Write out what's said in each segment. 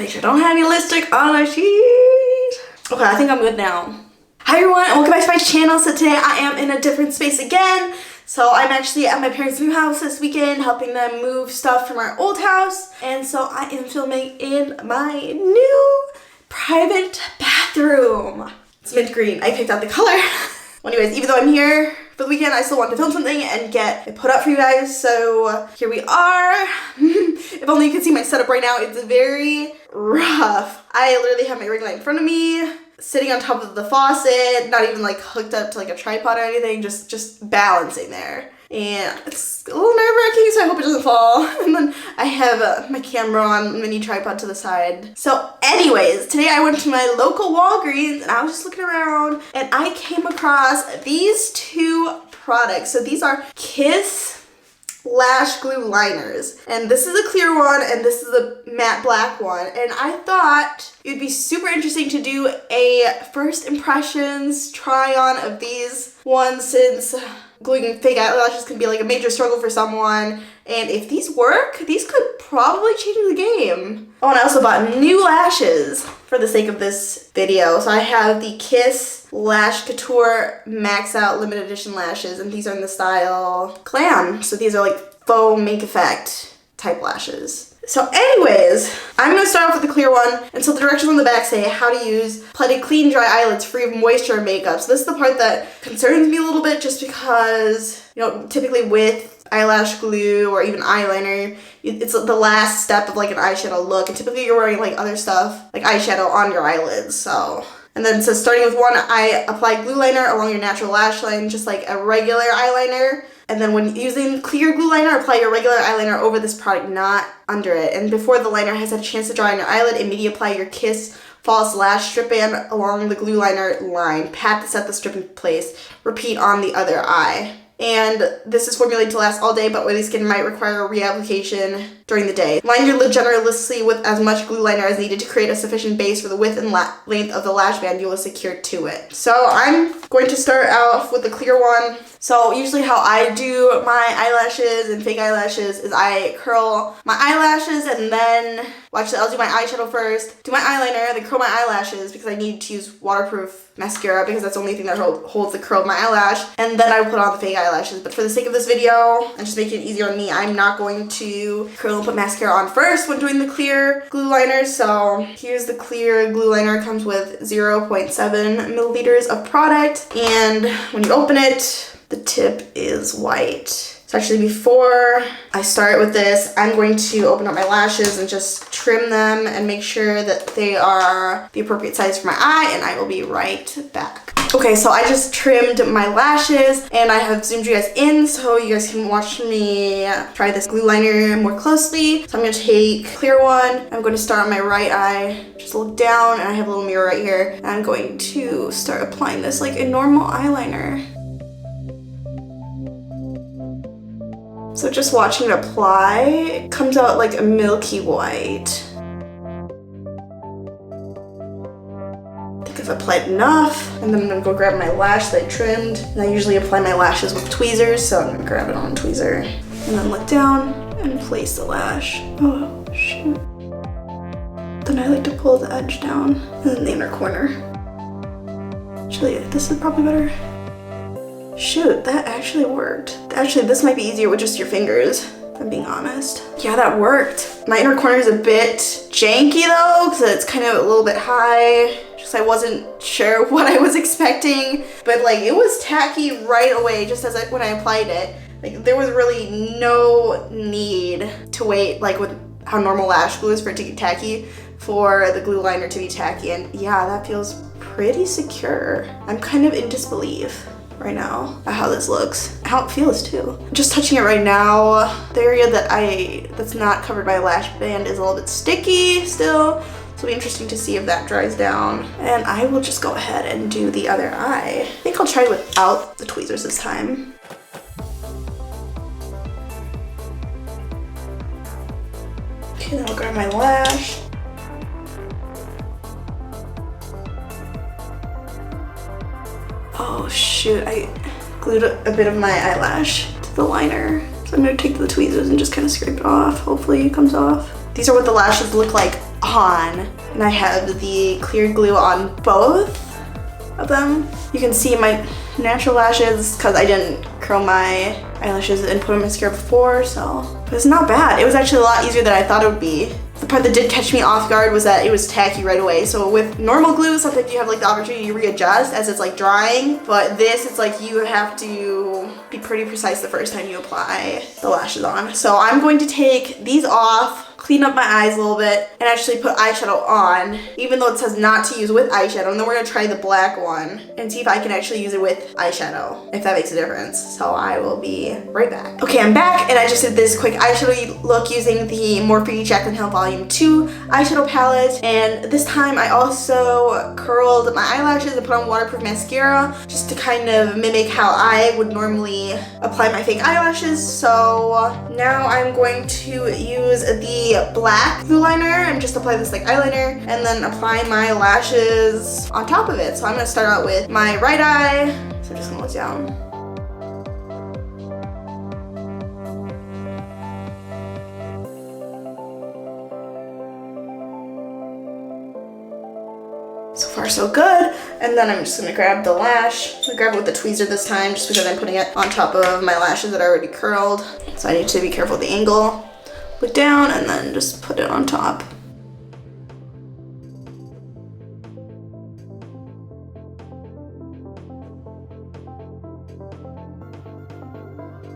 make sure I don't have any lipstick on my cheeks. Okay, I think I'm good now. Hi everyone, and welcome back to my channel. So today I am in a different space again. So I'm actually at my parents' new house this weekend, helping them move stuff from our old house. And so I am filming in my new private bathroom. It's mint green. I picked out the color. Well, anyways, even though I'm here for the weekend, I still want to film something and get it put up for you guys. So here we are. If only you could see my setup right now. It's very rough. I literally have my ring light in front of me, sitting on top of the faucet, not even like hooked up to like a tripod or anything, just balancing there. And it's a little nerve-wracking, so I hope it doesn't fall. And then I have my camera on mini tripod to the side. So anyways, today I went to my local Walgreens and I was just looking around and I came across these two products. So these are Kiss Lash Glue Liners. And this is a clear one and this is a matte black one. And I thought it would be super interesting to do a first impressions try on of these ones, since gluing fake eyelashes can be like a major struggle for someone. And if these work, these could probably change the game. Oh, and I also bought new lashes for the sake of this video. So I have the Kiss Lash Couture Max Out Limited Edition lashes, and these are in the style Glam. So these are like faux make effect type lashes. So anyways, I'm going to start off with the clear one. And so the directions on the back say how to use pleated clean dry eyelids free of moisture and makeup. So this is the part that concerns me a little bit, just because, you know, typically with eyelash glue or even eyeliner, it's the last step of like an eyeshadow look. And typically you're wearing like other stuff like eyeshadow on your eyelids. So, and then it says starting with one, I apply glue liner along your natural lash line, just like a regular eyeliner. And then when using clear glue liner, apply your regular eyeliner over this product, not under it. And before the liner has had a chance to dry on your eyelid, immediately apply your Kiss False Lash Strip Band along the glue liner line. Pat to set the strip in place. Repeat on the other eye. And this is formulated to last all day, but oily skin might require a reapplication during the day. Line your lid generously with as much glue liner as needed to create a sufficient base for the width and length of the lash band you will secure to it. So I'm going to start off with the clear one. So usually how I do my eyelashes and fake eyelashes is I curl my eyelashes and then, well actually I'll do my eyeshadow first, do my eyeliner, then curl my eyelashes because I need to use waterproof mascara because that's the only thing that holds the curl of my eyelash, and then I put on the fake eyelashes. But for the sake of this video and just making it easier on me, I'm not going to curl and put mascara on first when doing the clear glue liner. So here's the clear glue liner. It comes with 0.7 milliliters of product, and when you open it, the tip is white. So actually before I start with this, I'm going to open up my lashes and just trim them and make sure that they are the appropriate size for my eye, and I will be right back. Okay, so I just trimmed my lashes and I have zoomed you guys in so you guys can watch me try this glue liner more closely. So I'm going to take clear one. I'm going to start on my right eye. Just look down, and I have a little mirror right here. And I'm going to start applying this like a normal eyeliner. So just watching it apply, it comes out like a milky white. I think I've applied enough, and then I'm gonna go grab my lash that I trimmed. And I usually apply my lashes with tweezers, so I'm gonna grab it on a tweezer. And then look down and place the lash. Oh, shoot. Then I like to pull the edge down and then the inner corner. Actually, this is probably better. Shoot, that actually worked. Actually, this might be easier with just your fingers, if I'm being honest. Yeah, that worked. My inner corner is a bit janky though, because it's kind of a little bit high. Just I wasn't sure what I was expecting, but like it was tacky right away just as when I applied it. Like there was really no need to wait, like with how normal lash glue is for it to get tacky, for the glue liner to be tacky. And yeah, that feels pretty secure. I'm kind of in disbelief right now at how this looks, how it feels too. Just touching it right now, the area that's not covered by a lash band is a little bit sticky still, so it'll be interesting to see if that dries down. And I will just go ahead and do the other eye. I think I'll try without the tweezers this time. Okay, then I'll grab my lash. Oh shoot, I glued a bit of my eyelash to the liner. So I'm gonna take the tweezers and just kind of scrape it off. Hopefully it comes off. These are what the lashes look like on. And I have the clear glue on both of them. You can see my natural lashes because I didn't curl my eyelashes and put on mascara before, but it's not bad. It was actually a lot easier than I thought it would be. The part that did catch me off guard was that it was tacky right away. So with normal glue, sometimes you have like the opportunity to readjust as it's like drying, but this, it's like you have to be pretty precise the first time you apply the lashes on. So I'm going to take these off, clean up my eyes a little bit, and actually put eyeshadow on, even though it says not to use with eyeshadow. And then we're gonna try the black one and see if I can actually use it with eyeshadow, if that makes a difference. So I will be right back. Okay, I'm back, and I just did this quick eyeshadow look using the Morphe Jaclyn Hill Volume 2 eyeshadow palette. And this time I also curled my eyelashes and put on waterproof mascara just to kind of mimic how I would normally apply my fake eyelashes. So now I'm going to use the black glue liner and just apply this like eyeliner and then apply my lashes on top of it. So I'm gonna start out with my right eye. So I'm just gonna look down. So far so good. And then I'm just gonna grab the lash. I'm gonna grab it with the tweezer this time just because I'm putting it on top of my lashes that are already curled. So I need to be careful with the angle. Look down and then just put it on top.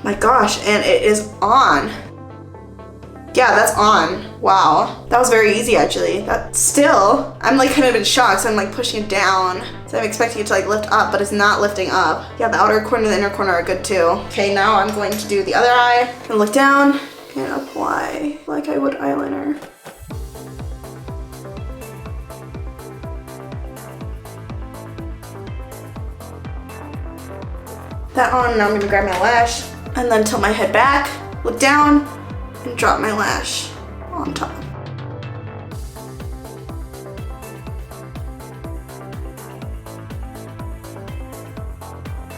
My gosh, and it is on. Yeah, that's on. Wow, that was very easy actually. That still, I'm like kind of in shock, so I'm like pushing it down. So I'm expecting it to like lift up, but it's not lifting up. Yeah, the outer corner and the inner corner are good too. Okay, now I'm going to do the other eye. I'm gonna look down and apply like I would eyeliner. That on, now I'm gonna grab my lash and then tilt my head back, look down, and drop my lash on top.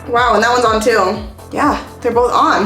Wow, and that one's on too. Yeah, they're both on.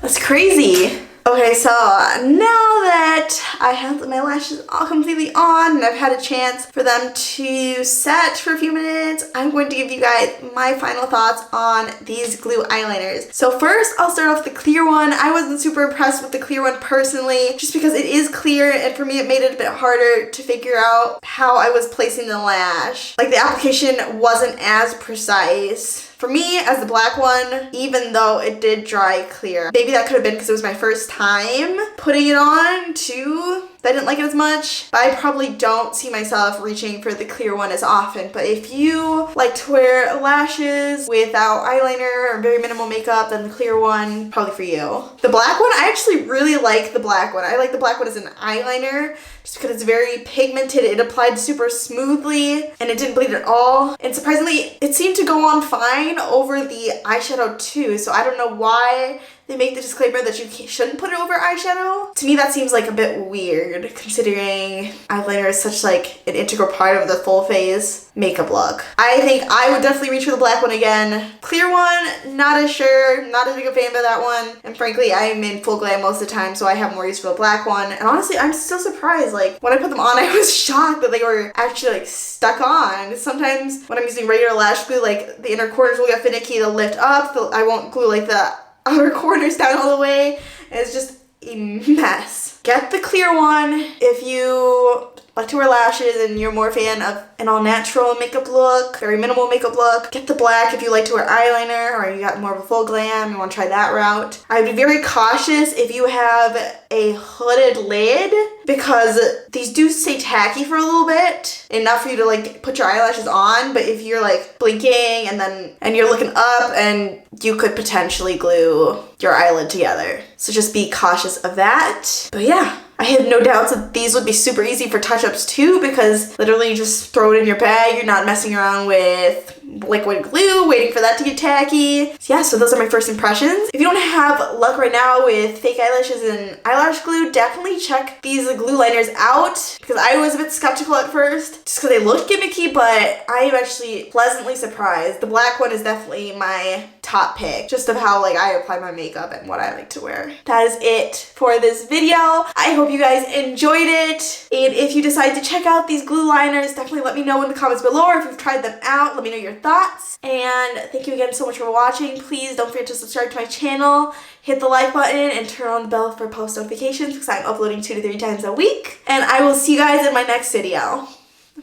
That's crazy. Okay, so now that I have my lashes all completely on and I've had a chance for them to set for a few minutes, I'm going to give you guys my final thoughts on these glue eyeliners. So first, I'll start off with the clear one. I wasn't super impressed with the clear one personally, just because it is clear, and for me it made it a bit harder to figure out how I was placing the lash. Like the application wasn't as precise. For me, as the black one, even though it did dry clear, maybe that could have been because it was my first time putting it on too. I didn't like it as much, but I probably don't see myself reaching for the clear one as often. But if you like to wear lashes without eyeliner or very minimal makeup, then the clear one, probably for you. The black one, I actually really like the black one. I like the black one as an eyeliner just because it's very pigmented. It applied super smoothly and it didn't bleed at all. And surprisingly, it seemed to go on fine over the eyeshadow too. So I don't know why they make the disclaimer that you shouldn't put it over eyeshadow. To me, that seems like a bit weird considering eyeliner is such like an integral part of the full face makeup look. I think I would definitely reach for the black one again. Clear one, not as sure, not as big a fan of that one. And frankly, I'm in full glam most of the time, so I have more use for the black one. And honestly, I'm still surprised. Like when I put them on, I was shocked that they were actually like stuck on. Sometimes when I'm using regular lash glue, like the inner corners will get finicky, they'll lift up. I won't glue like the outer corners down all the way, and it's just a mess. Get the clear one if you like to wear lashes and you're more a fan of an all-natural makeup look, very minimal makeup look. Get the black if you like to wear eyeliner or you got more of a full glam, you want to try that route. I would be very cautious if you have a hooded lid because these do stay tacky for a little bit, enough for you to like put your eyelashes on, but if you're like blinking and you're looking up, and you could potentially glue your eyelid together. So just be cautious of that. But yeah, I had no doubts that these would be super easy for touch-ups too, because literally you just throw it in your bag. You're not messing around with liquid glue, waiting for that to get tacky. So yeah, so those are my first impressions. If you don't have luck right now with fake eyelashes and eyelash glue, definitely check these glue liners out, because I was a bit skeptical at first just because they look gimmicky, but I am actually pleasantly surprised. The black one is definitely my top pick just of how like I apply my makeup and what I like to wear. That is it for this video. I hope you guys enjoyed it. And if you decide to check out these glue liners, definitely let me know in the comments below, or if you've tried them out, let me know your thoughts. And thank you again so much for watching. Please don't forget to subscribe to my channel, hit the like button, and turn on the bell for post notifications because I'm uploading 2 to 3 times a week. And I will see you guys in my next video.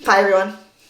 Bye everyone.